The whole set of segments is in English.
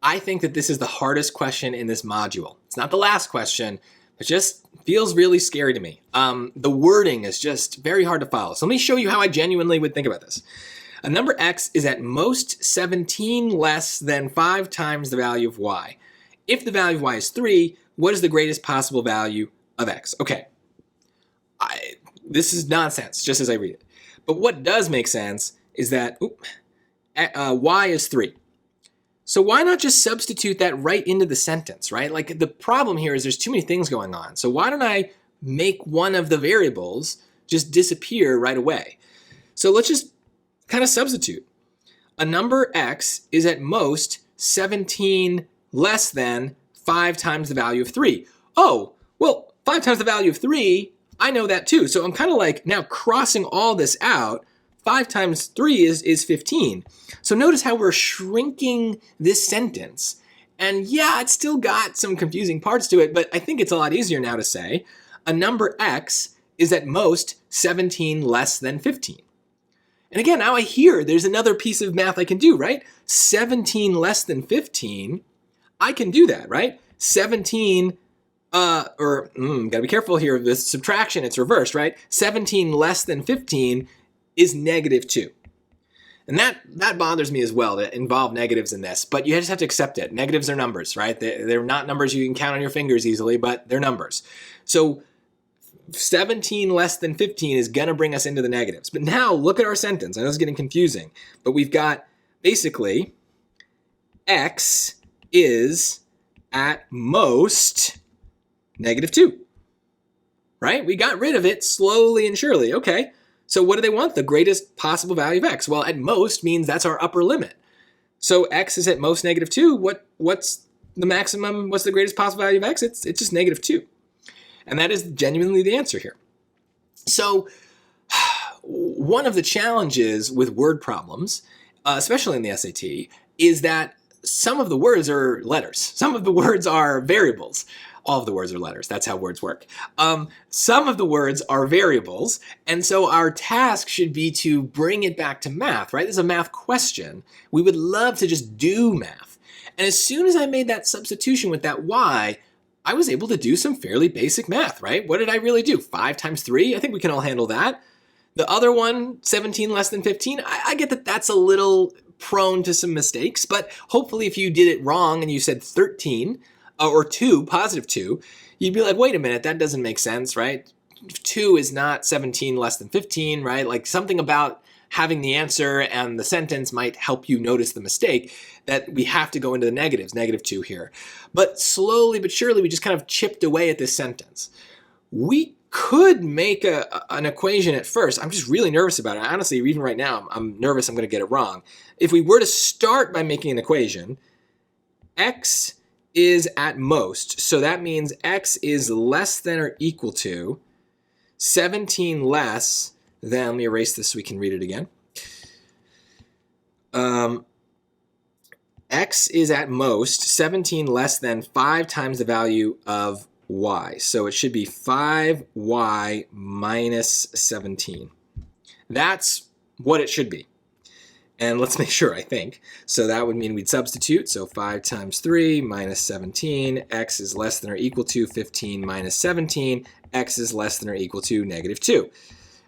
I think that this is the hardest question in this module. It's not the last question, but just feels really scary to me. The wording is just very hard to follow. So let me show you how I genuinely would think about this. A number x is at most 17 less than 5 times the value of y. If the value of y is 3, what is the greatest possible value of x? Okay, this is nonsense, just as I read it. But what does make sense is that y is 3. So why not just substitute that right into the sentence, right? Like the problem here is there's too many things going on. So why don't I make one of the variables just disappear right away? So let's just kind of substitute. A number x is at most 17 less than 5 times the value of 3. Oh, well, 5 times the value of 3, I know that too. So I'm kind of like now crossing all this out. 5 times 3 is 15. So notice how we're shrinking this sentence. And yeah, it's still got some confusing parts to it, but I think it's a lot easier now to say a number x is at most 17 less than 15. And again, now I hear there's another piece of math I can do, right? 17 less than 15, I can do that, right? 17, gotta be careful here with this subtraction, it's reversed, right? 17 less than 15 is negative 2. And that bothers me as well, to involve negatives in this, but you just have to accept it. Negatives are numbers, right? They're not numbers you can count on your fingers easily, but they're numbers. So 17 less than 15 is gonna bring us into the negatives. But now look at our sentence. I know it's getting confusing, but we've got basically x is at most negative 2, right? We got rid of it slowly and surely. Okay, so what do they want? The greatest possible value of x. Well, at most means that's our upper limit. So x is at most negative 2. What's the maximum? What's the greatest possible value of x? It's just negative 2. And that is genuinely the answer here. So one of the challenges with word problems, especially in the SAT, is that some of the words are letters. Some of the words are variables. All of the words are letters. That's how words work. Some of the words are variables. And so our task should be to bring it back to math, right? This is a math question. We would love to just do math. And as soon as I made that substitution with that y, I was able to do some fairly basic math, right? What did I really do? 5 times 3? I think we can all handle that. The other one, 17 less than 15, I get that that's a little prone to some mistakes, but hopefully if you did it wrong and you said 13 or 2, positive 2, you'd be like, wait a minute, that doesn't make sense, right? 2 is not 17 less than 15, right? Like something about having the answer and the sentence might help you notice the mistake that we have to go into the negatives, negative 2 here. But slowly but surely, we just kind of chipped away at this sentence. We could make an equation at first. I'm just really nervous about it. Honestly, even right now, I'm nervous I'm going to get it wrong. If we were to start by making an equation, x is at most, so that means x is less than or equal to 17 less than, let me erase this so we can read it again. X is at most 17 less than 5 times the value of y. So it should be 5y minus 17. That's what it should be. And let's make sure, I think. So that would mean we'd substitute. So 5 times 3 minus 17. X is less than or equal to 15 minus 17. X is less than or equal to negative 2.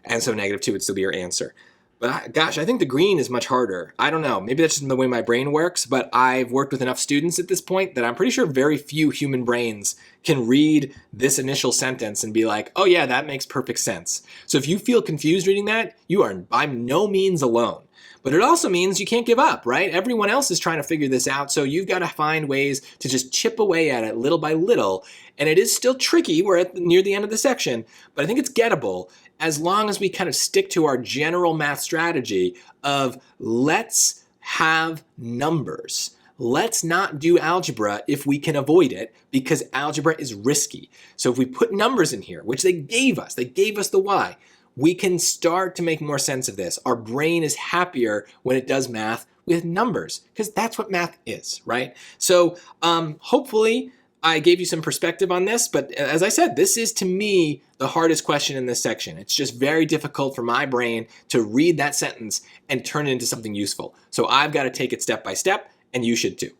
And so negative 2 would still be your answer. But gosh, I think the green is much harder. I don't know. Maybe that's just the way my brain works, but I've worked with enough students at this point that I'm pretty sure very few human brains can read this initial sentence and be like, oh yeah, that makes perfect sense. So if you feel confused reading that, you are by no means alone. But it also means you can't give up, right? Everyone else is trying to figure this out, so you've got to find ways to just chip away at it little by little. And it is still tricky. We're near the end of the section, but I think it's gettable as long as we kind of stick to our general math strategy of let's have numbers. Let's not do algebra if we can avoid it, because algebra is risky. So if we put numbers in here, which they gave us the y, we can start to make more sense of this. Our brain is happier when it does math with numbers, because that's what math is, right? So hopefully I gave you some perspective on this, but as I said, this is to me the hardest question in this section. It's just very difficult for my brain to read that sentence and turn it into something useful. So I've got to take it step by step, and you should too.